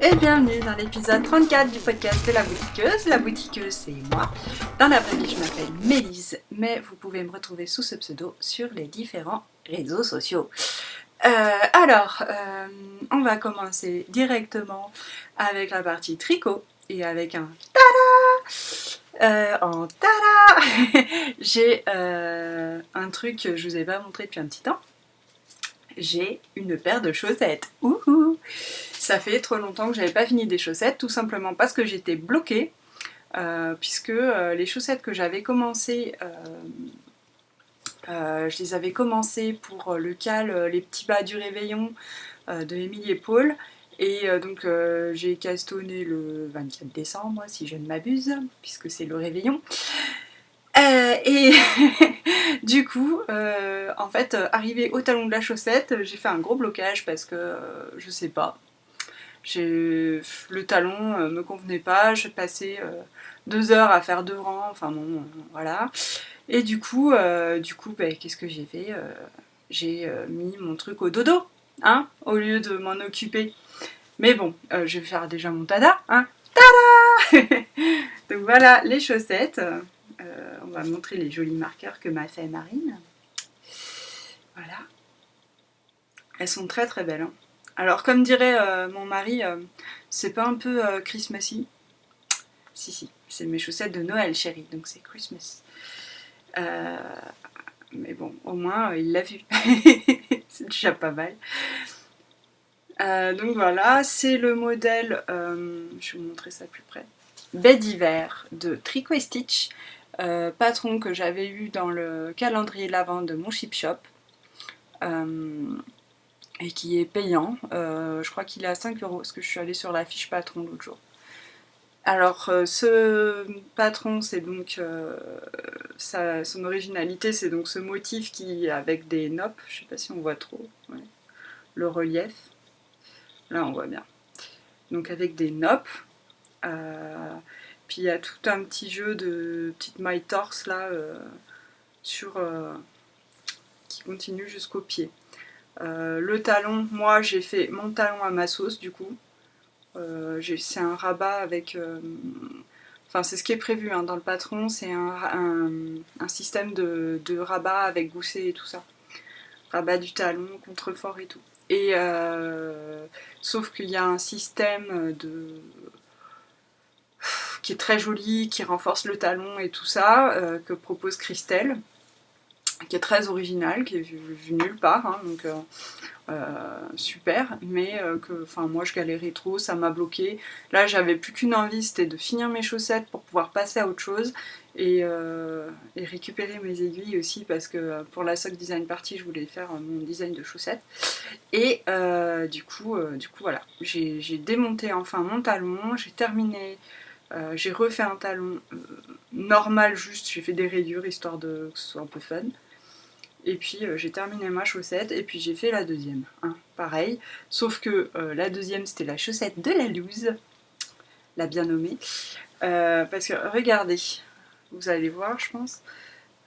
Et bienvenue dans l'épisode 34 du podcast de la boutiqueuse. La boutiqueuse, c'est moi. Dans la vraie vie, je m'appelle Mélise, mais vous pouvez me retrouver sous ce pseudo sur les différents réseaux sociaux. On va commencer directement avec la partie tricot et avec un en tada j'ai un truc que je vous ai pas montré depuis un petit temps. J'ai une paire de chaussettes. Ouhou. Ça fait trop longtemps que j'avais pas fini des chaussettes, tout simplement parce que j'étais bloquée, puisque les chaussettes que j'avais commencé, je les avais commencées pour le cal, les petits bas du réveillon de Émilie et Paul. Et donc j'ai castonné le 24 décembre, si je ne m'abuse, puisque c'est le réveillon. Et du coup, en fait, arrivé au talon de la chaussette, j'ai fait un gros blocage parce que je sais pas. Le talon me convenait pas, je passais 2 heures à faire 2 rangs, enfin bon, voilà. Et qu'est-ce que j'ai fait J'ai mis mon truc au dodo, hein, au lieu de m'en occuper. Mais bon, je vais faire déjà mon tada, hein. Donc voilà les chaussettes. On va montrer les jolis marqueurs que m'a fait Marine. Voilà. Elles sont très très belles. Hein. Alors comme dirait mon mari, c'est pas un peu Christmassy? Si, c'est mes chaussettes de Noël chérie, donc c'est Christmas. Euh, mais bon, au moins il l'a vu. C'est déjà pas mal. Donc voilà, c'est le modèle, je vais vous montrer ça plus près. Baie d'hiver de Tricot et Stitch, patron que j'avais eu dans le calendrier l'Avent de mon Chip Shop. Et qui est payant. Je crois qu'il est à 5 euros parce que je suis allée sur la fiche patron l'autre jour. Alors, ce patron, c'est donc son originalité, c'est donc ce motif qui avec des noppes. Je sais pas si on voit trop ouais. Le relief. Là, on voit bien. Donc avec des noppes. Puis il y a tout un petit jeu de petites mailles torse là qui continue jusqu'au pied. Le talon, moi j'ai fait mon talon à ma sauce du coup. C'est un rabat avec. Enfin, c'est ce qui est prévu hein, dans le patron, c'est un système de rabat avec gousset et tout ça. Rabat du talon, contrefort et tout. Et sauf qu'il y a un système qui est très joli, qui renforce le talon et tout ça, que propose Christelle, qui est très original, qui est vu nulle part. Hein, donc super, mais moi je galérais trop, ça m'a bloqué. Là j'avais plus qu'une envie, c'était de finir mes chaussettes pour pouvoir passer à autre chose et récupérer mes aiguilles aussi parce que pour la Sock Design Party je voulais faire mon design de chaussettes. Et voilà, j'ai démonté enfin mon talon, j'ai terminé, j'ai refait un talon normal juste, j'ai fait des rayures histoire que ce soit un peu fun. Et puis j'ai terminé ma chaussette et puis j'ai fait la deuxième. Hein, pareil. Sauf que la deuxième c'était la chaussette de la loose, la bien nommée. Parce que regardez, vous allez voir je pense,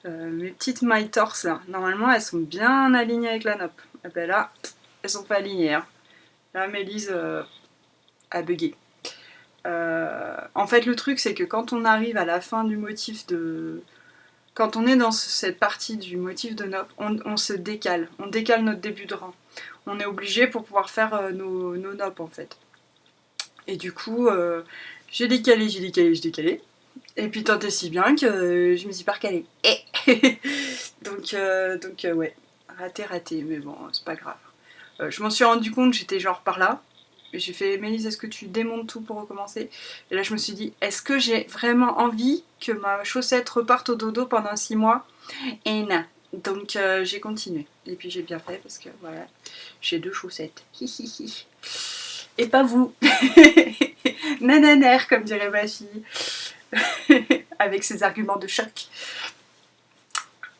mes petites mailles torse là, normalement elles sont bien alignées avec la noppe. Et ben là, elles sont pas alignées. Hein. Là Mélise a bugué. En fait le truc c'est que quand on arrive à la fin du motif de... Quand on est dans cette partie du motif de nopp, on se décale. On décale notre début de rang. On est obligé pour pouvoir faire nos noppes en fait. Et du coup, j'ai décalé. Et puis tant et si bien que je me suis pas recalée. donc ouais, raté. Mais bon, c'est pas grave. Je m'en suis rendu compte, j'étais genre par là. Et j'ai fait, Mélise, est-ce que tu démontes tout pour recommencer? Et là, je me suis dit, est-ce que j'ai vraiment envie que ma chaussette reparte au dodo pendant 6 mois? Et non. Donc, j'ai continué. Et puis, j'ai bien fait parce que, voilà, j'ai 2 chaussettes. Et pas vous. Nananaire, comme dirait ma fille. Avec ses arguments de choc.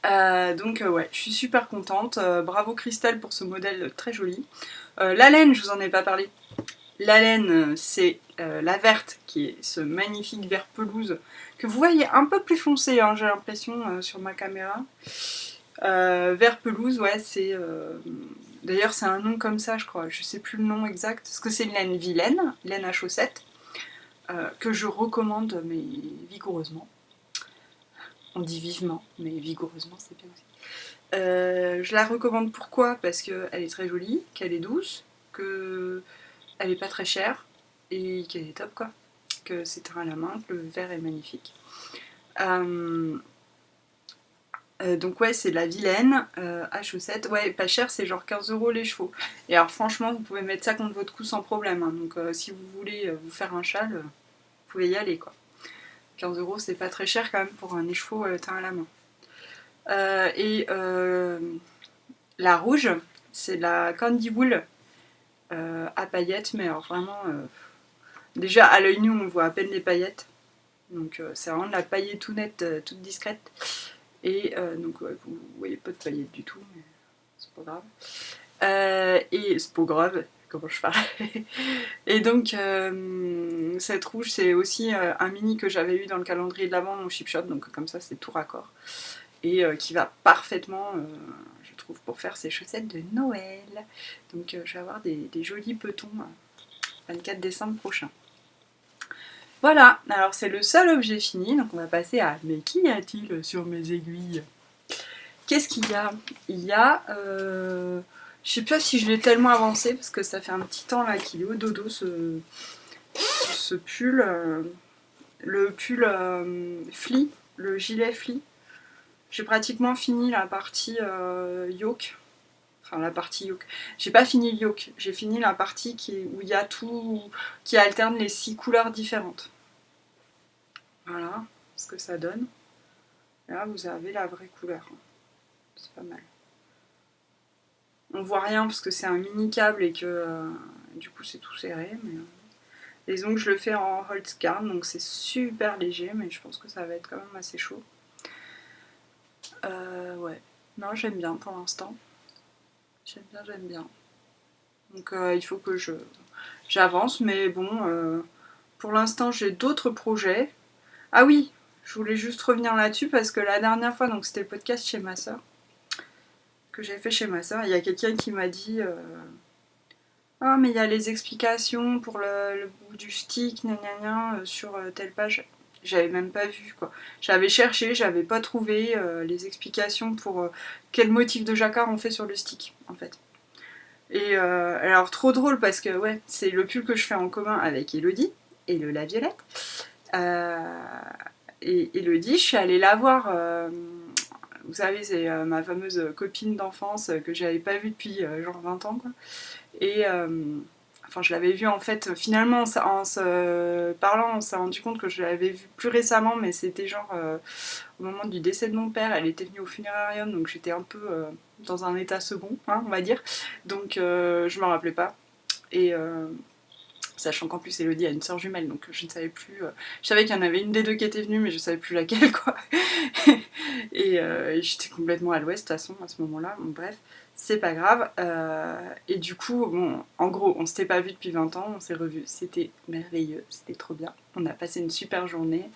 Ouais, je suis super contente. Bravo Christelle pour ce modèle très joli. La laine, je vous en ai pas parlé. La laine, c'est la verte, qui est ce magnifique vert pelouse, que vous voyez un peu plus foncé, hein, j'ai l'impression, sur ma caméra. Vert pelouse, ouais, D'ailleurs, c'est un nom comme ça, je crois. Je sais plus le nom exact. Parce que c'est une laine vilaine, laine à chaussettes, que je recommande, mais vigoureusement. On dit vivement, mais vigoureusement, c'est bien aussi. Je la recommande pourquoi? Parce qu'elle est très jolie, qu'elle est douce, qu'elle est pas très chère et qu'elle est top, quoi. Que c'est teint à la main, que le verre est magnifique. Donc ouais, c'est de la vilaine à chaussettes. Ouais, pas cher, c'est genre 15 € les chevaux. Et alors franchement, vous pouvez mettre ça contre votre cou sans problème. Hein. Donc si vous voulez vous faire un châle, vous pouvez y aller, quoi. 15 € c'est pas très cher quand même pour un écheveau teint à la main. La rouge, c'est la Candy Wool à paillettes, mais alors vraiment... déjà à l'œil nu on voit à peine les paillettes. Donc c'est vraiment de la paillette tout nette, toute discrète. Et donc ouais, vous voyez pas de paillettes du tout, mais c'est pas grave. Et c'est pas grave, comment je parle. Et donc cette rouge c'est aussi un mini que j'avais eu dans le calendrier de l'Avent, mon Chip Shop, donc comme ça c'est tout raccord. Et qui va parfaitement, je trouve, pour faire ces chaussettes de Noël. Donc je vais avoir des jolis petons 24 décembre prochain. Voilà, alors c'est le seul objet fini, donc on va passer à mais qu'y a-t-il sur mes aiguilles? Qu'est-ce qu'il y a? Il y a, je sais pas si je l'ai tellement avancé parce que ça fait un petit temps là qu'il est au dodo ce pull, le pull flee, le gilet flee. J'ai pratiquement fini la partie yoke. Enfin, la partie yoke. J'ai pas fini le yoke. J'ai fini la partie où il y a tout, qui alterne les 6 couleurs différentes. Voilà ce que ça donne. Et là, vous avez la vraie couleur. C'est pas mal. On voit rien parce que c'est un mini câble et que du coup c'est tout serré. Mais, les ongles, je le fais en Holzgarn, donc c'est super léger, mais je pense que ça va être quand même assez chaud. Ouais. Non, j'aime bien pour l'instant. J'aime bien. Donc il faut que j'avance, mais bon, pour l'instant j'ai d'autres projets. Ah oui, je voulais juste revenir là-dessus parce que la dernière fois, donc c'était le podcast chez ma soeur, que j'ai fait chez ma soeur, il y a quelqu'un qui m'a dit ah mais il y a les explications pour le bout du stick, gna gna gna, sur telle page. J'avais même pas vu, quoi. J'avais cherché, j'avais pas trouvé les explications pour quel motif de jacquard on fait sur le stick, en fait. Et alors trop drôle parce que ouais, c'est le pull que je fais en commun avec Elodie, et la Violette. Et Elodie, je suis allée la voir. Vous savez, c'est ma fameuse copine d'enfance que j'avais pas vue depuis genre 20 ans, quoi. Et enfin, je l'avais vue en fait, finalement, en se parlant, on s'est rendu compte que je l'avais vue plus récemment, mais c'était genre au moment du décès de mon père. Elle était venue au funérarium, donc j'étais un peu dans un état second, hein, on va dire. Donc je m'en rappelais pas. Et sachant qu'en plus Elodie a une sœur jumelle, donc je ne savais plus. Je savais qu'il y en avait une des deux qui était venue, mais je savais plus laquelle, quoi. Et j'étais complètement à l'ouest de toute façon à ce moment-là. Bon, bref, c'est pas grave. Et du coup, bon, en gros, on s'était pas vu depuis 20 ans, on s'est revus. C'était merveilleux, c'était trop bien. On a passé une super journée.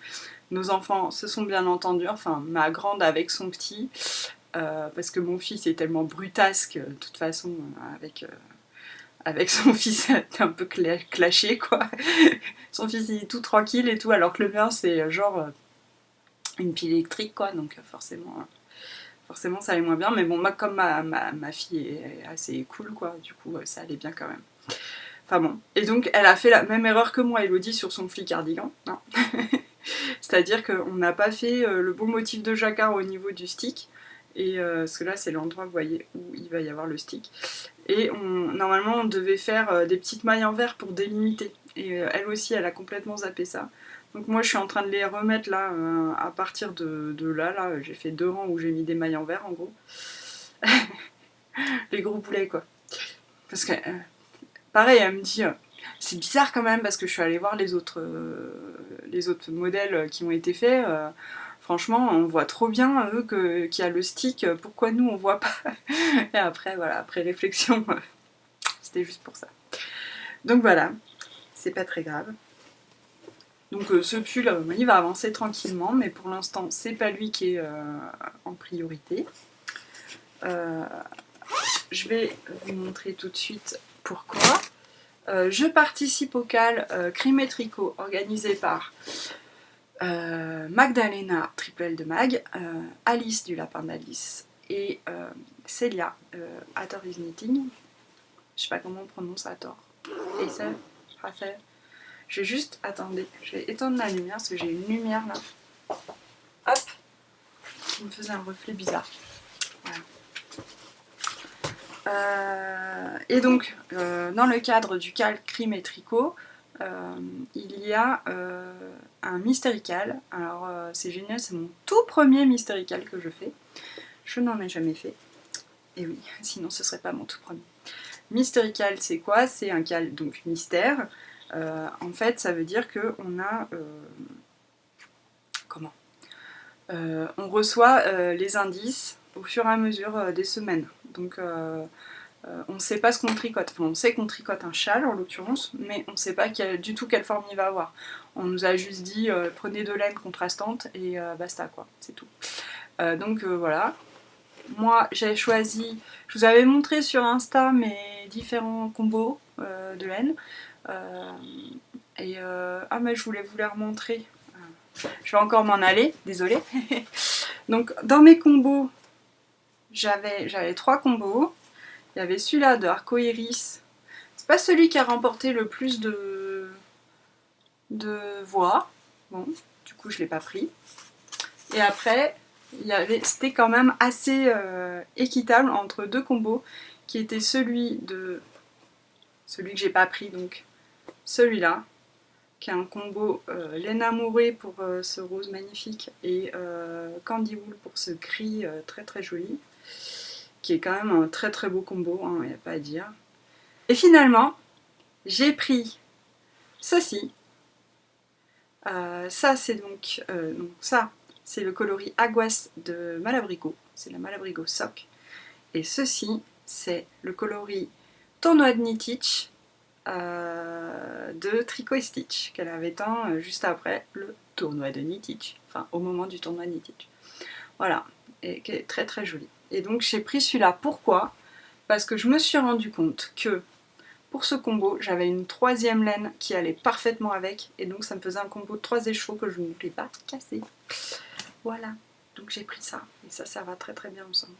Nos enfants se sont bien entendus, enfin ma grande avec son petit, parce que mon fils est tellement brutasque, de toute façon, avec son fils, t'es un peu clashé, quoi. Son fils, il est tout tranquille et tout, alors que le mien, c'est genre une pile électrique, quoi, donc forcément ça allait moins bien. Mais bon, moi, comme ma fille est assez cool, quoi, du coup, ça allait bien quand même. Enfin bon. Et donc, elle a fait la même erreur que moi, Elodie, sur son flic cardigan. Non. C'est-à-dire qu'on n'a pas fait le bon motif de jacquard au niveau du stick. Et parce que là, c'est l'endroit, vous voyez, où il va y avoir le stick. Et normalement, on devait faire des petites mailles en verre pour délimiter. Et elle aussi, elle a complètement zappé ça. Donc moi, je suis en train de les remettre là, à partir de là. J'ai fait 2 rangs où j'ai mis des mailles en verre, en gros. Les gros boulets, quoi. Parce que, pareil, elle me dit... c'est bizarre quand même, parce que je suis allée voir les autres modèles qui ont été faits. Franchement, on voit trop bien, eux, qu'il y a le stick. Pourquoi nous, on voit pas? Et après, voilà, après réflexion, c'était juste pour ça. Donc voilà, c'est pas très grave. Donc ce pull, il va avancer tranquillement, mais pour l'instant, c'est pas lui qui est en priorité. je vais vous montrer tout de suite pourquoi. Je participe au CAL Crime et Tricot organisé par Magdalena, triple L de Mag, Alice du Lapin d'Alice et Célia, Hathor is Knitting. Je sais pas comment on prononce Hathor. Et ça, je vais juste, attendez, je vais éteindre la lumière parce que j'ai une lumière là. Hop, qui me faisait un reflet bizarre. Voilà. Et donc, dans le cadre du CAL Crime et Tricot, il y a un mystérical. Alors, c'est génial, c'est mon tout premier mystérical que je fais. Je n'en ai jamais fait. Et oui, sinon ce serait pas mon tout premier. Mystérical, c'est quoi? C'est un cal, donc mystère. En fait, ça veut dire qu'on a... comment on reçoit les indices au fur et à mesure des semaines. Donc, on ne sait pas ce qu'on tricote. Enfin, on sait qu'on tricote un châle en l'occurrence, mais on ne sait pas du tout quelle forme il va avoir. On nous a juste dit prenez de laine contrastante et basta quoi, c'est tout. Donc voilà. Moi j'ai choisi, je vous avais montré sur Insta mes différents combos de laine. Ah mais je voulais vous les remontrer. Je vais encore m'en aller, désolée. Donc dans mes combos, j'avais 3 combos. Il y avait celui-là de Arcoiris. C'est pas celui qui a remporté le plus de voix. Bon, du coup je l'ai pas pris. Et après, c'était quand même assez équitable entre 2 combos, qui était celui que j'ai pas pris, donc celui-là, qui est un combo laine amourée pour ce rose magnifique et Candy Wool pour ce gris très très joli, qui est quand même un très très beau combo, il n'y a pas à dire. Et finalement, j'ai pris ceci. Ça c'est donc ça c'est le coloris Aguas de Malabrigo, c'est la Malabrigo Sock. Et ceci c'est le coloris Tournoi de Knitich de Tricot et Stitch, qu'elle avait teint juste après le tournoi de Knitich, enfin au moment du tournoi de Knitich. Voilà, et qui est très très joli. Et donc j'ai pris celui-là, pourquoi? Parce que je me suis rendu compte que pour ce combo, j'avais une 3e laine qui allait parfaitement avec, et donc ça me faisait un combo de 3 échos que je ne voulais pas casser. Voilà, donc j'ai pris ça, et ça va très très bien ensemble.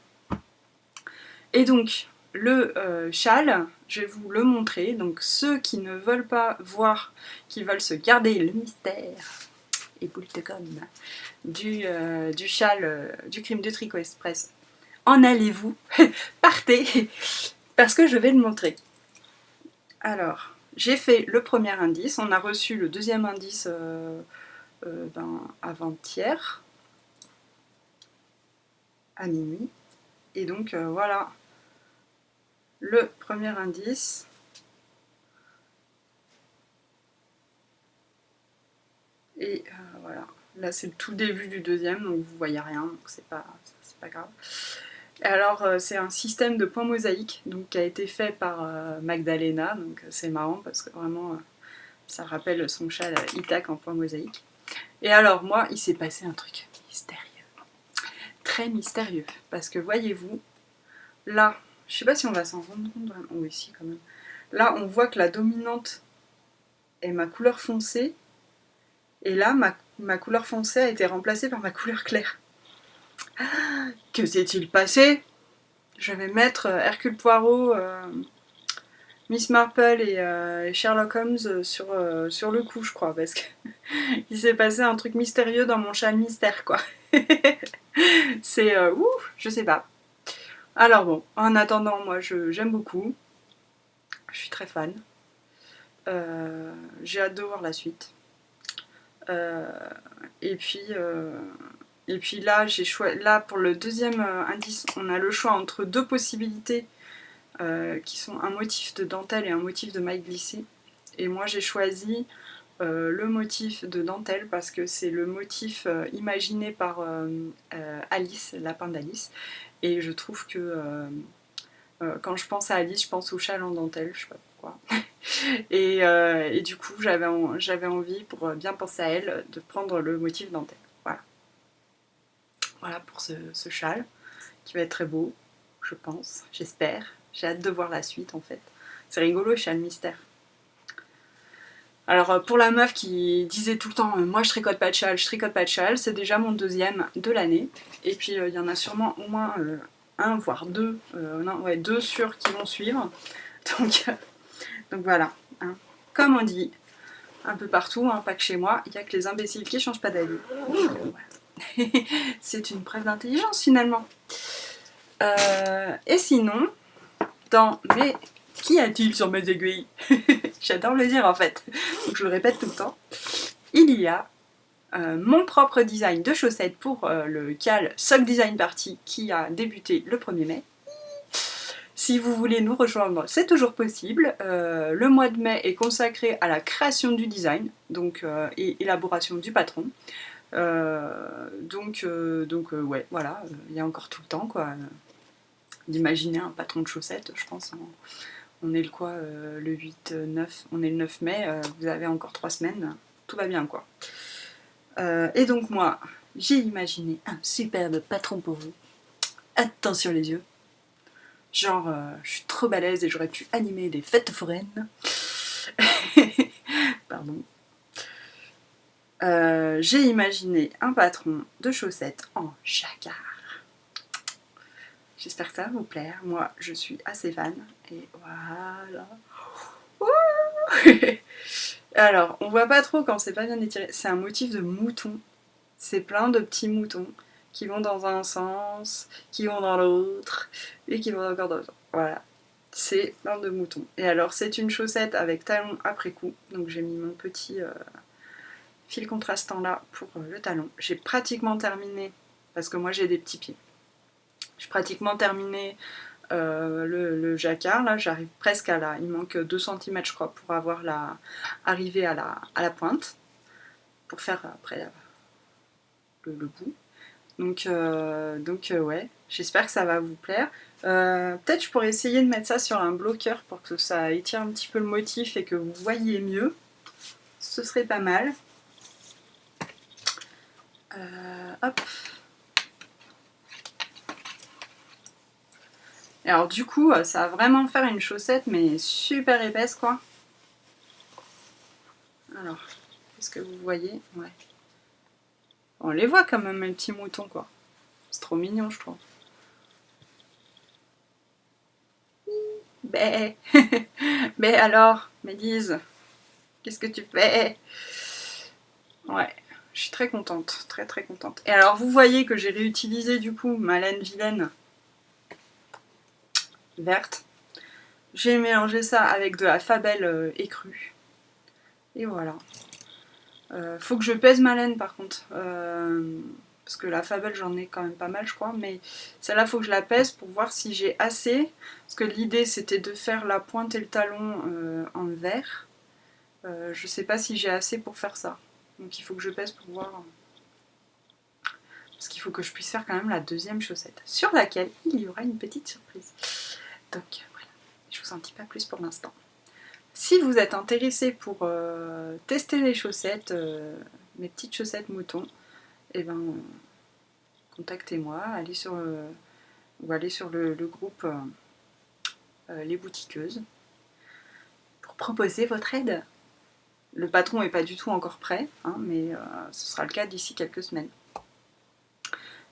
Et donc, le châle, je vais vous le montrer. Donc ceux qui ne veulent pas voir, qui veulent se garder le mystère et boule de gomme du châle du Crime de Tricot Express, en allez-vous, partez, parce que je vais le montrer. Alors, j'ai fait le premier indice, on a reçu le deuxième indice avant-hier, à minuit, et donc voilà le premier indice. Et voilà, là c'est le tout début du deuxième, donc vous voyez rien, donc c'est pas grave. Alors c'est un système de points mosaïques donc, qui a été fait par Magdalena, donc c'est marrant parce que vraiment ça rappelle son châle Ithac en points mosaïques. Et alors moi il s'est passé un truc mystérieux, très mystérieux, parce que voyez-vous, là, je sais pas si on va s'en rendre compte, oui si quand même, là on voit que la dominante est ma couleur foncée, et là ma couleur foncée a été remplacée par ma couleur claire. Que s'est-il passé? Je vais mettre Hercule Poirot, Miss Marple et Sherlock Holmes sur le coup, je crois, parce qu'il s'est passé un truc mystérieux dans mon châle mystère, quoi. C'est je sais pas. Alors bon, en attendant, moi j'aime beaucoup. Je suis très fan. J'ai hâte de voir la suite. Et puis là, là, pour le deuxième indice, on a le choix entre 2 possibilités qui sont un motif de dentelle et un motif de maille glissée. Et moi, j'ai choisi le motif de dentelle parce que c'est le motif imaginé par Alice, Lapin d'Alice. Et je trouve que quand je pense à Alice, je pense au châle en dentelle, je sais pas pourquoi. Et du coup, j'avais envie, pour bien penser à elle, de prendre le motif dentelle. Voilà. Voilà pour ce châle, qui va être très beau. je pense, j'espère. J'ai hâte de voir la suite en fait. C'est rigolo, je suis le mystère. Alors pour la meuf qui disait tout le temps moi je tricote pas de châle, c'est déjà mon deuxième de l'année. Et puis il y en a sûrement au moins un voire deux, non ouais deux sûrs qui vont suivre. Donc voilà, hein. Comme on dit un peu partout, hein, pas que chez moi, il n'y a que les imbéciles qui changent pas d'avis. Voilà. C'est une preuve d'intelligence finalement. Et sinon, dans mes... Qu'y a-t-il sur mes aiguilles? J'adore le dire en fait, donc je le répète tout le temps. Il y a mon propre design de chaussettes pour le CAL Sock Design Party qui a débuté le 1er mai. Si vous voulez nous rejoindre, c'est toujours possible. Le mois de mai est consacré à la création du design, donc et élaboration du patron. Ouais, voilà, il y a encore tout le temps quoi. D'imaginer un patron de chaussettes, je pense. On est le quoi, le 8, 9, on est le 9 mai, vous avez encore 3 semaines, tout va bien quoi. Et donc moi, j'ai imaginé un superbe patron pour vous. Attention les yeux. Genre, je suis trop balèze et j'aurais pu animer des fêtes foraines. Pardon. J'ai imaginé un patron de chaussettes en jacquard. J'espère que ça va vous plaire. Moi, je suis assez fan. Et voilà. Alors, on voit pas trop quand c'est pas bien étiré. C'est un motif de mouton. C'est plein de petits moutons qui vont dans un sens, qui vont dans l'autre, et qui vont encore dans l'autre. Voilà. C'est plein de moutons. Et alors, c'est une chaussette avec talon après coup. Donc, j'ai mis mon petit fil contrastant là pour le talon. J'ai pratiquement terminé, parce que moi j'ai des petits pieds. J'ai pratiquement terminé le jacquard, là j'arrive presque à la... Il manque 2 cm je crois pour avoir arriver à la pointe, pour faire après le bout. Donc ouais, j'espère que ça va vous plaire. Peut-être je pourrais essayer de mettre ça sur un bloqueur pour que ça étire un petit peu le motif et que vous voyez mieux. Ce serait pas mal. Hop. Et alors du coup, ça va vraiment faire une chaussette, mais super épaisse quoi. Alors, est-ce que vous voyez? Ouais. On les voit quand même, les petits moutons quoi. C'est trop mignon, je trouve. Bé. Bé alors, Médise, qu'est-ce que tu fais? Ouais, je suis très contente, très très contente. Et alors vous voyez que j'ai réutilisé du coup ma laine vilaine verte. J'ai mélangé ça avec de la Fabelle écrue. Et voilà. Faut que je pèse ma laine par contre. Parce que la Fabelle j'en ai quand même pas mal je crois. Mais celle-là faut que je la pèse pour voir si j'ai assez. Parce que l'idée c'était de faire la pointe et le talon en vert. Je sais pas si j'ai assez pour faire ça. Donc il faut que je pèse pour voir. Parce qu'il faut que je puisse faire quand même la deuxième chaussette. Sur laquelle il y aura une petite surprise. Donc voilà. Je vous en dis pas plus pour l'instant. Si vous êtes intéressé pour tester les chaussettes, mes petites chaussettes moutons, eh ben, contactez-moi, allez sur le groupe Les Boutiqueuses pour proposer votre aide. Le patron n'est pas du tout encore prêt, hein, mais ce sera le cas d'ici quelques semaines.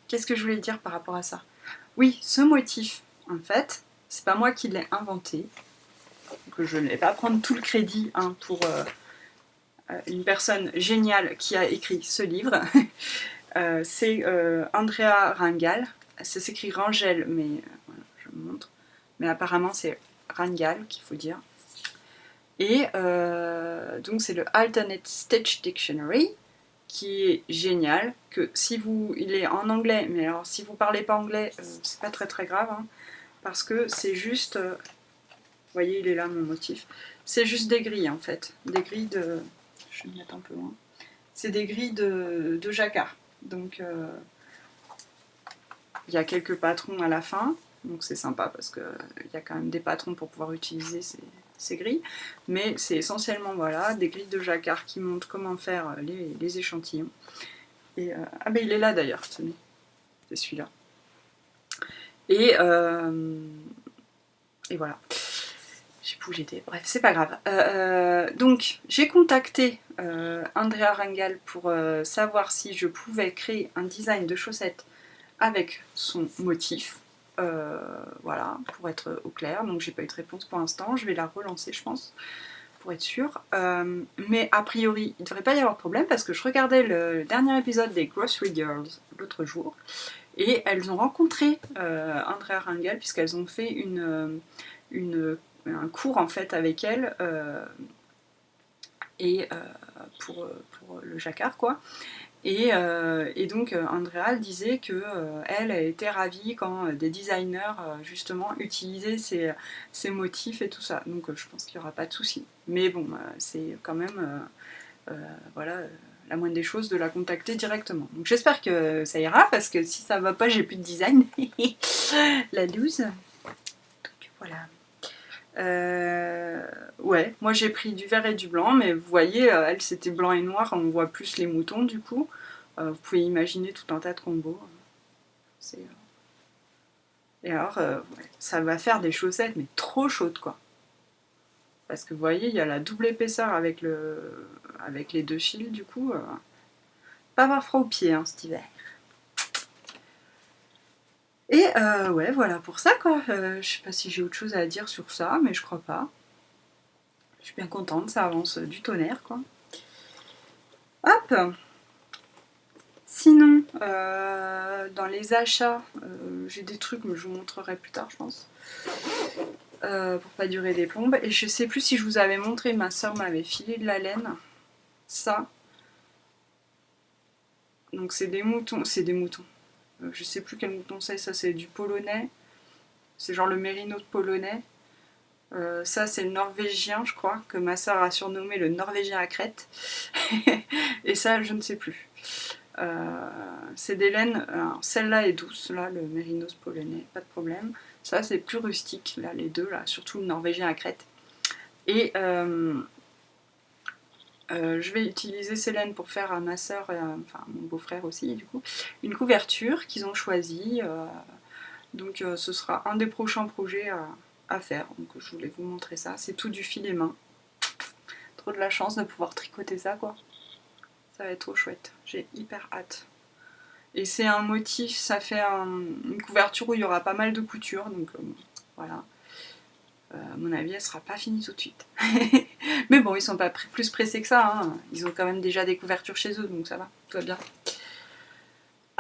Qu'est-ce que je voulais dire par rapport à ça? Oui, ce motif, en fait, c'est pas moi qui l'ai inventé. Que je ne vais pas prendre tout le crédit hein, pour une personne géniale qui a écrit ce livre. C'est Andrea Rangal. Ça s'écrit Rangel, mais voilà, je vous montre. Mais apparemment c'est Rangal qu'il faut dire. Et donc c'est le Alternate Stitch Dictionary qui est génial. Que si vous, il est en anglais, mais alors si vous parlez pas anglais, c'est pas très très grave, hein, parce que c'est juste vous voyez, il est là mon motif. C'est juste des grilles en fait. Des grilles de... Je vais me mettre un peu loin. C'est des grilles de jacquard. Donc il y a quelques patrons à la fin. Donc c'est sympa parce qu'il y a quand même des patrons pour pouvoir utiliser ces grilles. Mais c'est essentiellement voilà, des grilles de jacquard qui montrent comment faire les échantillons. Et, ah ben il est là d'ailleurs, tenez. C'est celui-là. Et voilà. Je sais plus où j'étais, bref, c'est pas grave. Donc, j'ai contacté Andrea Rangel pour savoir si je pouvais créer un design de chaussettes avec son motif. Voilà, pour être au clair. Donc, j'ai pas eu de réponse pour l'instant. Je vais la relancer, je pense, pour être sûre. Mais a priori, il ne devrait pas y avoir de problème parce que je regardais le dernier épisode des Grocery Girls l'autre jour et elles ont rencontré Andrea Rangel puisqu'elles ont fait un cours en fait avec elle et pour le jacquard quoi. Et donc Andrea disait que elle était ravie quand des designers justement utilisaient ces motifs et tout ça. Donc je pense qu'il n'y aura pas de souci. Mais bon, c'est quand même voilà la moindre des choses de la contacter directement. Donc j'espère que ça ira parce que si ça va pas, j'ai plus de design. La loose. Donc voilà. Ouais, moi j'ai pris du vert et du blanc, mais vous voyez, elle c'était blanc et noir, on voit plus les moutons du coup. Vous pouvez imaginer tout un tas de combos. Et alors, ouais, ça va faire des chaussettes, mais trop chaudes quoi. Parce que vous voyez, il y a la double épaisseur avec les deux fils, du coup, pas avoir froid aux pieds hein, cet hiver. Et ouais, voilà pour ça quoi. Je sais pas si j'ai autre chose à dire sur ça, mais je crois pas. Je suis bien contente, ça avance du tonnerre quoi. Hop. Sinon, dans les achats, j'ai des trucs, mais je vous montrerai plus tard, je pense. Pour pas durer des plombes. Et je sais plus si je vous avais montré, ma soeur m'avait filé de la laine. Ça. Donc c'est des moutons. C'est des moutons. Je sais plus quel mouton c'est. Ça c'est du polonais. C'est genre le mérino polonais. Ça c'est le norvégien, je crois, que ma soeur a surnommé le norvégien à crête. Et ça, je ne sais plus. C'est des laines, celle-là est douce, là, le mérinos polonais, pas de problème. Ça, c'est plus rustique, là, les deux, là, surtout le norvégien à crête. Et je vais utiliser ces laines pour faire à ma soeur, enfin mon beau-frère aussi, du coup, une couverture qu'ils ont choisie. Donc, ce sera un des prochains projets à faire. Donc, je voulais vous montrer ça. C'est tout du filet main. Trop de la chance de pouvoir tricoter ça, quoi. Ça va être trop chouette. J'ai hyper hâte. Et c'est un motif, ça fait une couverture où il y aura pas mal de couture, donc voilà. À mon avis, elle sera pas finie tout de suite. Mais bon, ils sont pas plus pressés que ça, hein. Ils ont quand même déjà des couvertures chez eux, donc ça va, tout va bien.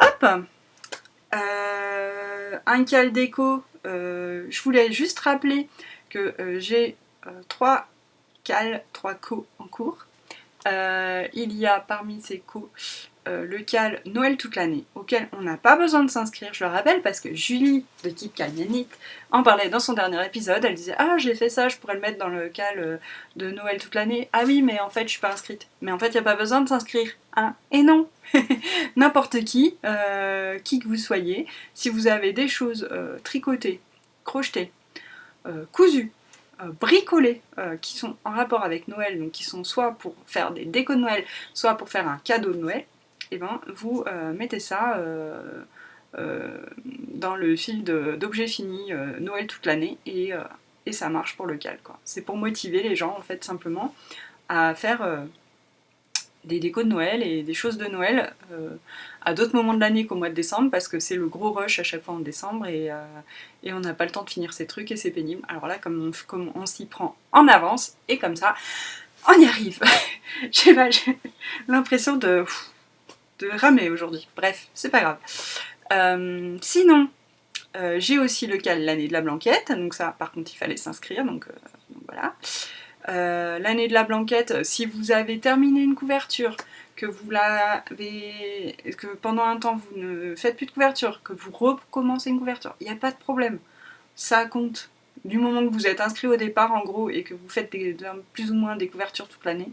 Hop un cal déco, je voulais juste rappeler que j'ai 3 cales, 3 co en cours. Il y a parmi ces co le cal Noël toute l'année, auquel on n'a pas besoin de s'inscrire, je le rappelle, parce que Julie de Keep Calmianite en parlait dans son dernier épisode. Elle disait ah j'ai fait ça, je pourrais le mettre dans le cal de Noël toute l'année. Ah oui, mais en fait je suis pas inscrite. Mais en fait il n'y a pas besoin de s'inscrire, hein. Et non. N'importe qui que vous soyez, si vous avez des choses tricotées, crochetées, cousues, bricolées, qui sont en rapport avec Noël, donc qui sont soit pour faire des décos de Noël, soit pour faire un cadeau de Noël, et ben vous mettez ça dans le fil d'objets finis Noël toute l'année et ça marche pour le cal quoi. C'est pour motiver les gens en fait simplement à faire des décos de Noël et des choses de Noël à d'autres moments de l'année qu'au mois de décembre parce que c'est le gros rush à chaque fois en décembre et on n'a pas le temps de finir ces trucs et c'est pénible. Alors là comme on s'y prend en avance et comme ça on y arrive. J'ai l'impression de ramer aujourd'hui. Bref, c'est pas grave. Sinon, j'ai aussi le cal l'année de la blanquette, donc ça par contre il fallait s'inscrire, donc voilà. L'année de la blanquette, si vous avez terminé une couverture, que pendant un temps vous ne faites plus de couverture, que vous recommencez une couverture, il n'y a pas de problème. Ça compte. Du moment que vous êtes inscrit au départ en gros et que vous faites plus ou moins des couvertures toute l'année,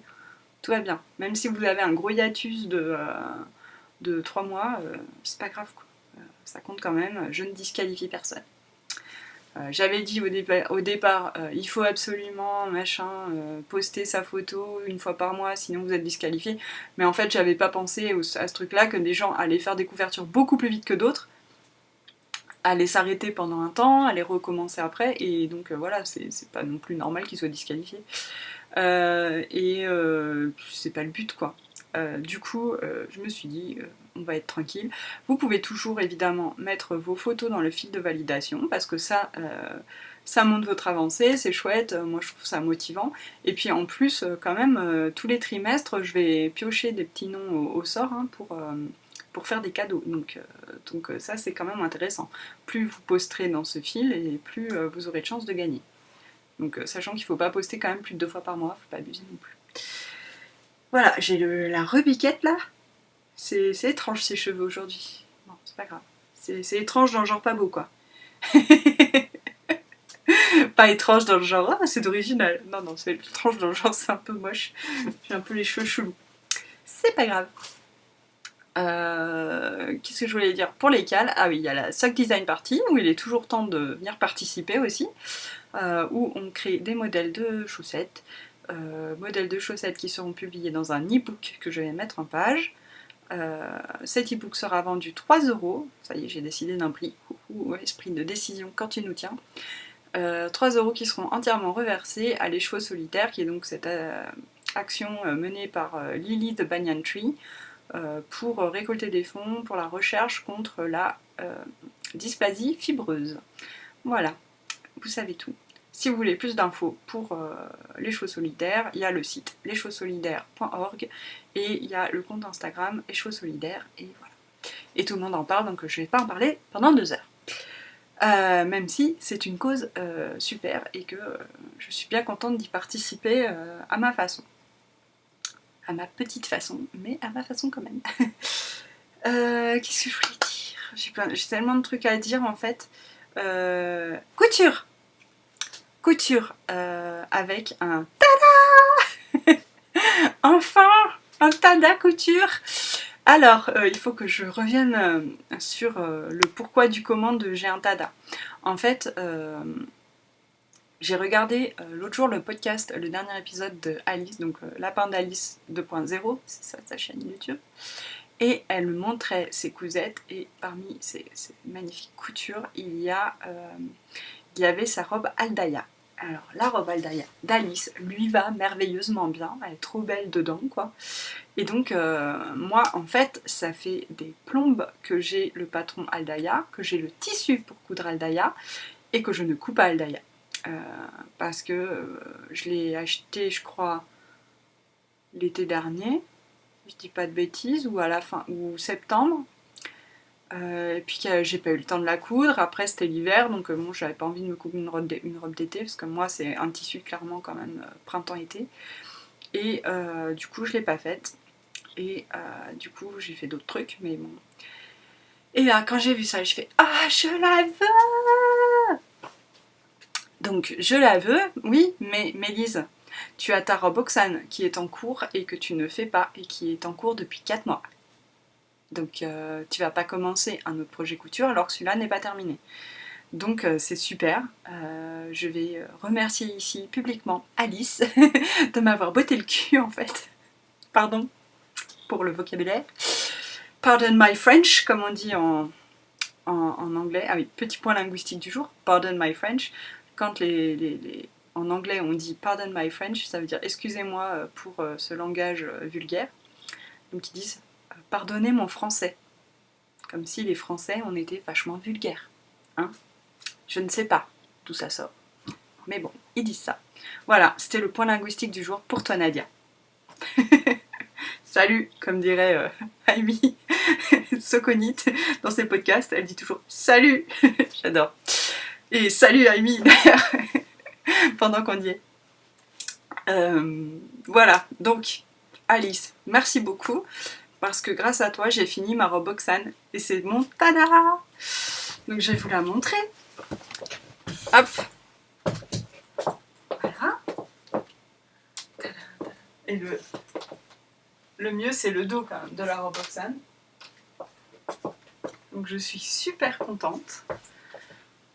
tout va bien. Même si vous avez un gros hiatus de 3 mois, c'est pas grave quoi. Ça compte quand même, je ne disqualifie personne. J'avais dit au départ il faut absolument poster sa photo une fois par mois sinon vous êtes disqualifié, mais en fait j'avais pas pensé à ce truc là que des gens allaient faire des couvertures beaucoup plus vite que d'autres allait s'arrêter pendant un temps, allait recommencer après, et donc voilà, c'est pas non plus normal qu'il soit disqualifié. C'est pas le but quoi. Du coup, je me suis dit, on va être tranquille. Vous pouvez toujours évidemment mettre vos photos dans le fil de validation parce que ça montre votre avancée, c'est chouette, moi je trouve ça motivant. Et puis en plus, quand même, tous les trimestres, je vais piocher des petits noms au sort hein, pour faire des cadeaux. Donc ça c'est quand même intéressant. Plus vous posterez dans ce fil et plus vous aurez de chances de gagner. Donc sachant qu'il ne faut pas poster quand même plus de 2 fois par mois, faut pas abuser non plus. Voilà, j'ai la rebiquette là. C'est étrange ces cheveux aujourd'hui. Bon, c'est pas grave. C'est étrange dans le genre pas beau quoi. Pas étrange dans le genre ah c'est original. Non non, c'est étrange dans le genre c'est un peu moche. J'ai un peu les cheveux chelous. C'est pas grave. Qu'est-ce que je voulais dire pour les cales? Ah oui, il y a la Sock Design Party où il est toujours temps de venir participer aussi. Où on crée des modèles de chaussettes, qui seront publiés dans un e-book que je vais mettre en page. Cet e-book sera vendu 3 €, ça y est j'ai décidé d'un prix, esprit de décision quand il nous tient. 3 € qui seront entièrement reversés à Les Chevaux Solitaires, qui est donc cette action menée par Lily de Banyan Tree pour récolter des fonds pour la recherche contre la dysplasie fibreuse. Voilà, vous savez tout. Si vous voulez plus d'infos pour Les Chevaux Solidaires, il y a le site leschevauxsolidaires.org et il y a le compte Instagram Les Chevaux Solidaires et voilà. Et tout le monde en parle, donc je ne vais pas en parler pendant 2 heures. Même si c'est une cause super et que je suis bien contente d'y participer à ma façon. À ma petite façon, mais à ma façon quand même. Qu'est-ce que je voulais dire? J'ai tellement de trucs à dire en fait. Couture avec un tada. Enfin un tada couture. Alors il faut que je revienne sur le pourquoi du comment de j'ai un tada. En fait j'ai regardé l'autre jour le podcast, le dernier épisode de Alice, donc Lapin d'Alice 2.0, c'est ça sa chaîne YouTube, et elle me montrait ses cousettes et parmi ces magnifiques coutures il y avait sa robe Aldaya. Alors la robe Aldaya d'Alice lui va merveilleusement bien, elle est trop belle dedans quoi. Et donc moi en fait ça fait des plombes que j'ai le patron Aldaya, que j'ai le tissu pour coudre Aldaya et que je ne coupe pas Aldaya. Parce que je l'ai acheté je crois l'été dernier, je dis pas de bêtises, ou à la fin, ou septembre. Et puis j'ai pas eu le temps de la coudre, après c'était l'hiver, donc bon j'avais pas envie de me coudre une robe d'été, parce que moi c'est un tissu clairement quand même printemps-été. Et du coup je l'ai pas faite, et du coup j'ai fait d'autres trucs, mais bon. Et là quand j'ai vu ça, je fais « Ah je la veux !» Donc je la veux, oui, mais Mélise, tu as ta robe Oxane qui est en cours et que tu ne fais pas, et qui est en cours depuis 4 mois. Donc tu vas pas commencer un autre projet couture alors que celui-là n'est pas terminé. Donc c'est super. Je vais remercier ici publiquement Alice de m'avoir botté le cul en fait. Pardon pour le vocabulaire. Pardon my French, comme on dit en anglais. Ah oui, petit point linguistique du jour. Pardon my French. Quand en anglais on dit pardon my French, ça veut dire excusez-moi pour ce langage vulgaire. Donc ils disent pardonnez mon français. Comme si les Français, on était vachement vulgaires. Hein? Je ne sais pas d'où ça sort. Mais bon, ils disent ça. Voilà, c'était le point linguistique du jour pour toi, Nadia. Salut, comme dirait Amy Soconite dans ses podcasts, elle dit toujours salut. J'adore. Et salut Amy, d'ailleurs, pendant qu'on y est. Voilà, donc Alice, merci beaucoup. Parce que grâce à toi, j'ai fini ma robe Oxane. Et c'est mon tada! Donc je vais vous la montrer. Hop! Voilà. Et le mieux, c'est le dos quand même de la robe Oxane. Donc je suis super contente.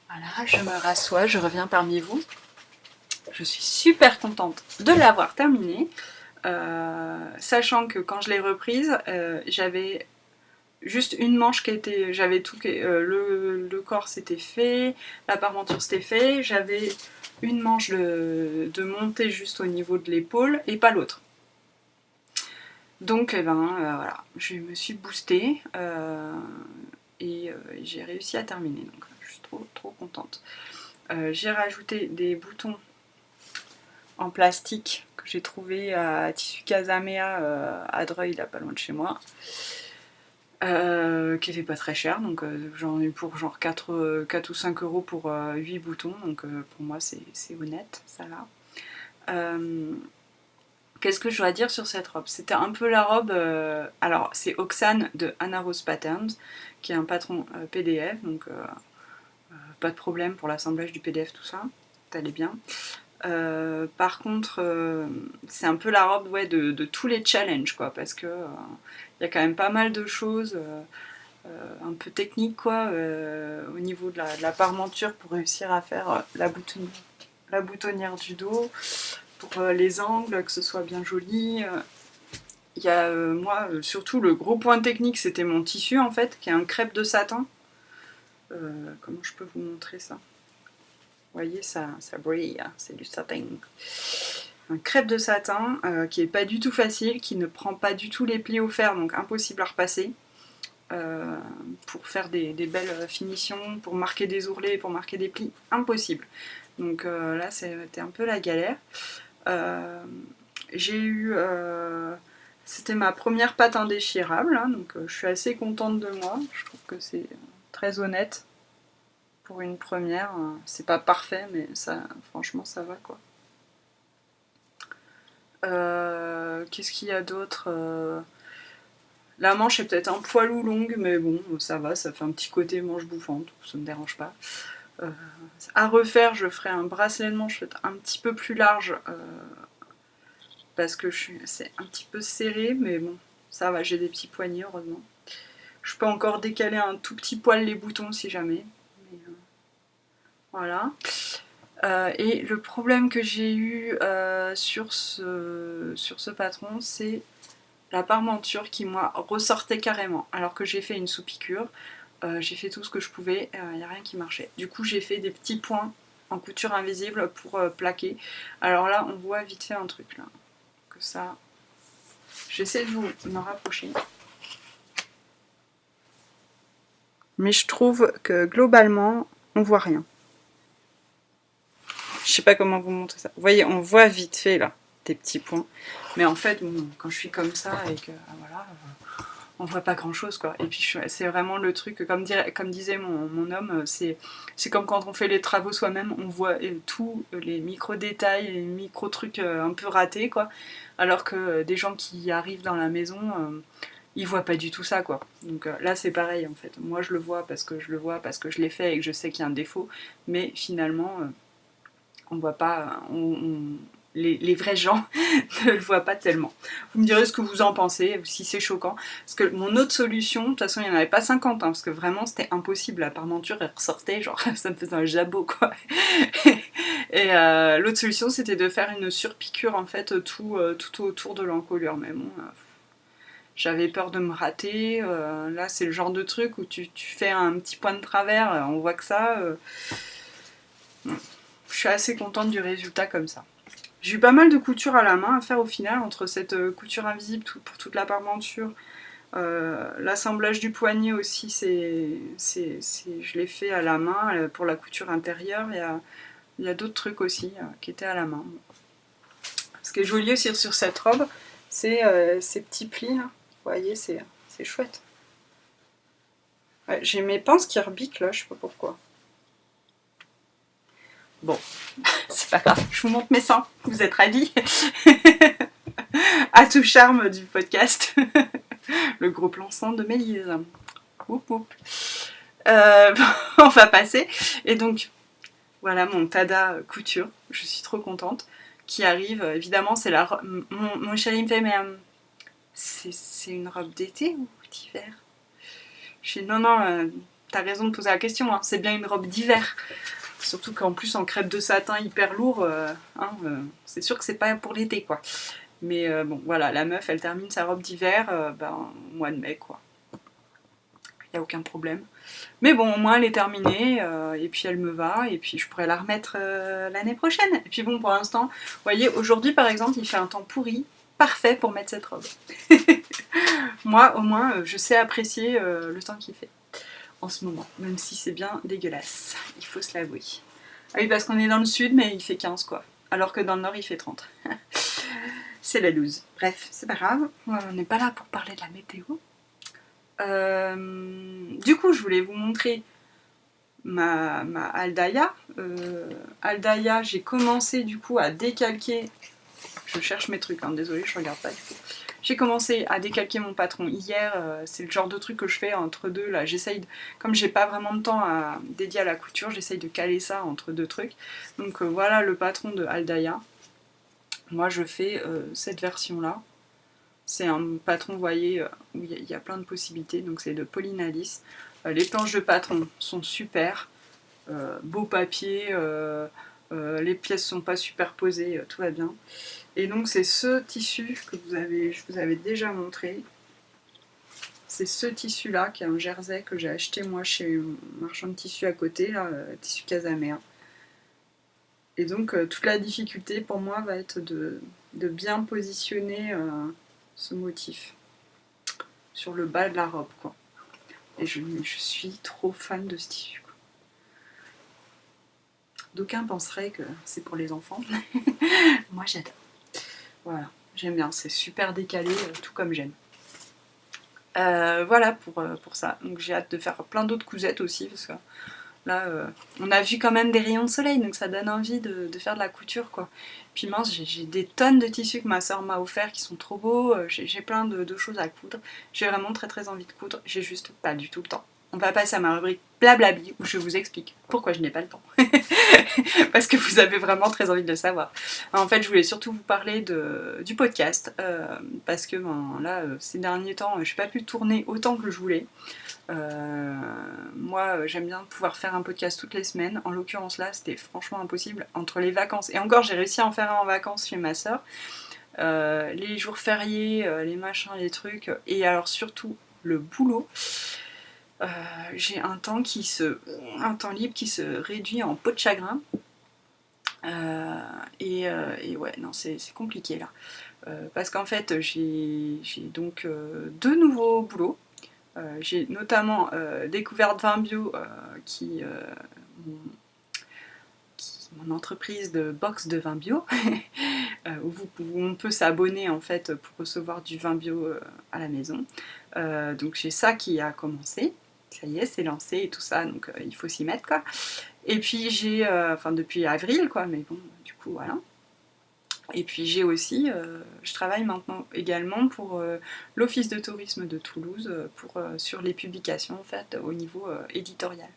Voilà, je me rassois, je reviens parmi vous. Je suis super contente de l'avoir terminée. Sachant que quand je l'ai reprise, j'avais juste une manche qui était, j'avais tout, le corps c'était fait, la parmenture c'était fait, j'avais une manche de montée juste au niveau de l'épaule et pas l'autre. Donc voilà, je me suis boostée et j'ai réussi à terminer, donc je suis trop contente. J'ai rajouté des boutons en plastique que j'ai trouvé à Tissu Casamea à Dreuil, là pas loin de chez moi. Qui était pas très cher, donc j'en ai pour genre 4 ou 5 euros pour 8 boutons, donc pour moi c'est honnête, ça va. Qu'est-ce que je dois dire sur cette robe? C'était un peu la robe, alors c'est Oxane de Anna Rose Patterns, qui est un patron PDF, donc pas de problème pour l'assemblage du PDF, tout ça, t'allais bien. Par contre, c'est un peu la robe de tous les challenges, quoi, parce que y a quand même pas mal de choses un peu techniques, quoi, au niveau de la parmenture pour réussir à faire la boutonnière du dos, pour les angles, que ce soit bien joli. Il y a, moi, surtout le gros point technique, c'était mon tissu, en fait, qui est un crêpe de satin. Comment je peux vous montrer ça? Vous voyez, ça brille, c'est du satin. Un crêpe de satin qui est pas du tout facile, qui ne prend pas du tout les plis au fer, donc impossible à repasser. Pour faire des belles finitions, pour marquer des ourlets, pour marquer des plis, impossible. Donc là, c'était un peu la galère. J'ai eu... c'était ma première pâte indéchirable, hein, donc je suis assez contente de moi. Je trouve que c'est très honnête pour une première. C'est pas parfait, mais ça, franchement, ça va, quoi. Qu'est-ce qu'il y a d'autre? La manche est peut-être un poilou longue, mais bon, ça va, ça fait un petit côté manche bouffante, ça me dérange pas. À refaire, je ferai un bracelet de manche peut-être un petit peu plus large, parce que c'est un petit peu serré, mais bon, ça va, j'ai des petits poignets, heureusement. Je peux encore décaler un tout petit poil les boutons si jamais. Mais, voilà. Et le problème que j'ai eu sur ce patron, c'est la parmenture qui, moi, ressortait carrément. Alors que j'ai fait une sous-piqûre, j'ai fait tout ce que je pouvais, il n'y a rien qui marchait. Du coup, j'ai fait des petits points en couture invisible pour plaquer. Alors là, on voit vite fait un truc, là. Que ça... J'essaie de vous me rapprocher. Mais je trouve que globalement, on voit rien. Je sais pas comment vous montrer ça. Vous voyez, on voit vite fait là des petits points. Mais en fait, bon, quand je suis comme ça et que voilà, on voit pas grand chose, quoi. Et puis c'est vraiment le truc, comme disait mon homme, c'est comme quand on fait les travaux soi-même, on voit tous les micro-détails, les micro-trucs un peu ratés, quoi. Alors que des gens qui arrivent dans la maison, ils voient pas du tout ça, quoi. Donc là, c'est pareil, en fait. Moi, je le vois parce que je l'ai fait et que je sais qu'il y a un défaut. Mais finalement, on voit pas... les vrais gens ne le voient pas tellement. Vous me direz ce que vous en pensez, si c'est choquant. Parce que mon autre solution, de toute façon, il n'y en avait pas 50, hein, parce que vraiment, c'était impossible. La parmenture, elle ressortait, genre, ça me faisait un jabot, quoi. Et l'autre solution, c'était de faire une surpiqûre, en fait, tout autour de l'encolure. Mais bon, j'avais peur de me rater. Là, c'est le genre de truc où tu fais un petit point de travers, on voit que ça. Je suis assez contente du résultat comme ça. J'ai eu pas mal de couture à la main à faire au final, entre cette couture invisible pour toute la parmenture, l'assemblage du poignet aussi, je l'ai fait à la main pour la couture intérieure. Il y a d'autres trucs aussi qui étaient à la main. Ce qui est joli aussi sur cette robe, c'est ces petits plis là. Vous voyez, c'est chouette. Ouais, j'ai mes pinces qui rebiquent là, je sais pas pourquoi. Bon, c'est pas grave, je vous montre mes seins, vous êtes ravis. À tout charme du podcast. Le gros plan sang de Mélise. Oup, oup. On va passer. Et donc, voilà mon Tada couture. Je suis trop contente. Qui arrive, évidemment, c'est mon chéri me fait, mais c'est une robe d'été ou d'hiver? Je dis non, t'as raison de poser la question, hein, c'est bien une robe d'hiver. Surtout qu'en plus en crêpe de satin hyper lourd, c'est sûr que c'est pas pour l'été, quoi. Mais bon, voilà, la meuf, elle termine sa robe d'hiver au mois de mai, quoi. n'y a aucun problème. Mais bon, au moins elle est terminée, et puis elle me va, et puis je pourrais la remettre l'année prochaine. Et puis bon, pour l'instant, vous voyez, aujourd'hui par exemple, il fait un temps pourri, parfait pour mettre cette robe. Moi, au moins, je sais apprécier le temps qu'il fait en ce moment, même si c'est bien dégueulasse, il faut se l'avouer. Ah oui, parce qu'on est dans le sud, mais il fait 15 quoi, alors que dans le nord il fait 30. C'est la loose. Bref, c'est pas grave, on n'est pas là pour parler de la météo. Du coup, je voulais vous montrer ma Aldaya. Aldaya, j'ai commencé du coup à décalquer. Je cherche mes trucs, hein, désolée, je regarde pas du coup. J'ai commencé à décalquer mon patron hier, c'est le genre de truc que je fais entre deux, là, j'essaye, comme j'ai pas vraiment de temps à dédier à la couture, j'essaye de caler ça entre deux trucs. Donc voilà le patron de Aldaya. Moi je fais cette version-là. C'est un patron, vous voyez, où il y a plein de possibilités, donc c'est de Pauline Alice. Les planches de patron sont super, beau papier, les pièces sont pas superposées, tout va bien. Et donc c'est ce tissu que je vous avais déjà montré. C'est ce tissu là qui est un jersey que j'ai acheté moi chez un marchand de tissu à côté, là, tissu Casamère. Et donc toute la difficulté pour moi va être de bien positionner ce motif sur le bas de la robe, quoi. Et je suis trop fan de ce tissu, quoi. D'aucuns penseraient que c'est pour les enfants. Moi j'adore. Voilà, j'aime bien, c'est super décalé, tout comme j'aime. Voilà pour ça. Donc j'ai hâte de faire plein d'autres cousettes aussi, parce que là, on a vu quand même des rayons de soleil, donc ça donne envie de faire de la couture, quoi. Puis mince, j'ai des tonnes de tissus que ma soeur m'a offert qui sont trop beaux, j'ai plein de choses à coudre. J'ai vraiment très très envie de coudre, j'ai juste pas du tout le temps. On va passer à ma rubrique Blablabi, où je vous explique pourquoi je n'ai pas le temps. Parce que vous avez vraiment très envie de le savoir. En fait, je voulais surtout vous parler du podcast, parce que ben, là, ces derniers temps, je n'ai pas pu tourner autant que je voulais. Moi, j'aime bien pouvoir faire un podcast toutes les semaines. En l'occurrence là, c'était franchement impossible entre les vacances. Et encore, j'ai réussi à en faire un en vacances chez ma soeur. Les jours fériés, les machins, les trucs, et alors surtout le boulot. J'ai un temps libre qui se réduit en peau de chagrin. Et ouais, non, c'est compliqué là. Parce qu'en fait, j'ai donc deux nouveaux boulots. J'ai notamment découvert Vin Bio, qui mon entreprise de box de vin bio, où on peut s'abonner en fait pour recevoir du vin bio à la maison. Donc j'ai ça qui a commencé. Ça y est, c'est lancé et tout ça, donc il faut s'y mettre, quoi. Et puis j'ai, enfin depuis avril, quoi, mais bon, du coup, voilà. Et puis j'ai aussi, je travaille maintenant également pour l'Office de tourisme de Toulouse, sur les publications en fait au niveau éditorial.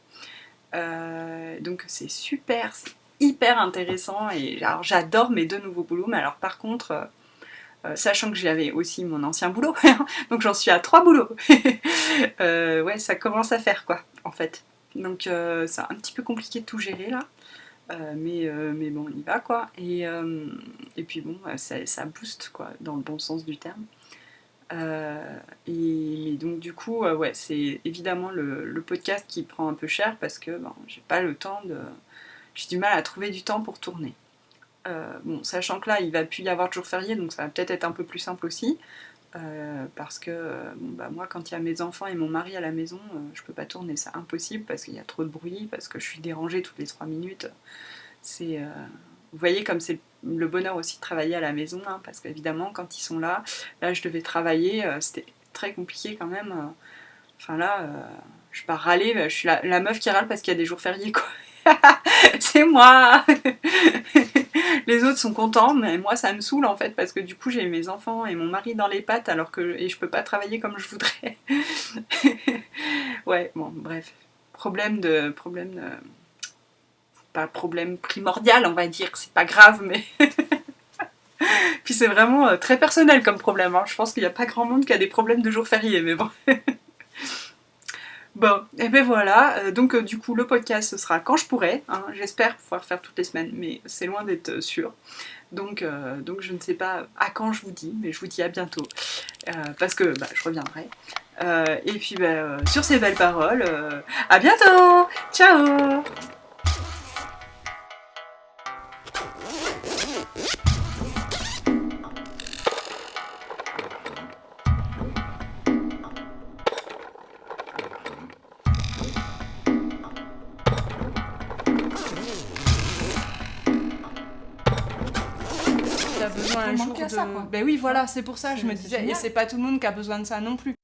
Donc c'est super, c'est hyper intéressant, et alors j'adore mes deux nouveaux boulots, mais alors par contre, sachant que j'avais aussi mon ancien boulot, donc j'en suis à 3 boulots. Ouais, ça commence à faire quoi, en fait. Donc c'est un petit peu compliqué de tout gérer là. Mais bon, on y va quoi. Et puis bon, ça booste quoi, dans le bon sens du terme. Et donc du coup, ouais, c'est évidemment le podcast qui prend un peu cher parce que bon, j'ai pas le temps de... J'ai du mal à trouver du temps pour tourner. Bon, sachant que là, il va plus y avoir de jours fériés, donc ça va peut-être être un peu plus simple aussi. Parce que bon, bah, moi quand il y a mes enfants et mon mari à la maison, je peux pas tourner, c'est impossible parce qu'il y a trop de bruit, parce que je suis dérangée toutes les 3 minutes. C'est, vous voyez comme c'est le bonheur aussi de travailler à la maison, hein, parce qu'évidemment quand ils sont là je devais travailler, c'était très compliqué quand même. Enfin là, je pars râler, je suis la meuf qui râle parce qu'il y a des jours fériés quoi. C'est moi. Les autres sont contents, mais moi ça me saoule en fait, parce que du coup j'ai mes enfants et mon mari dans les pattes et je peux pas travailler comme je voudrais. Ouais, bon, bref. Pas problème primordial, on va dire, c'est pas grave, mais... Puis c'est vraiment très personnel comme problème, hein. Je pense qu'il n'y a pas grand monde qui a des problèmes de jours fériés, mais bon. Bon, et ben voilà, donc du coup le podcast ce sera quand je pourrai, hein. J'espère pouvoir faire toutes les semaines, mais c'est loin d'être sûr. Donc je ne sais pas à quand je vous dis, mais je vous dis à bientôt. parce que je reviendrai. Et puis sur ces belles paroles, à bientôt. Ciao. T'as besoin un jour de... à ça, quoi. Ben oui, voilà, c'est pour ça, je me C'est disais, et génial. c'est pas tout le monde qui a besoin de ça non plus.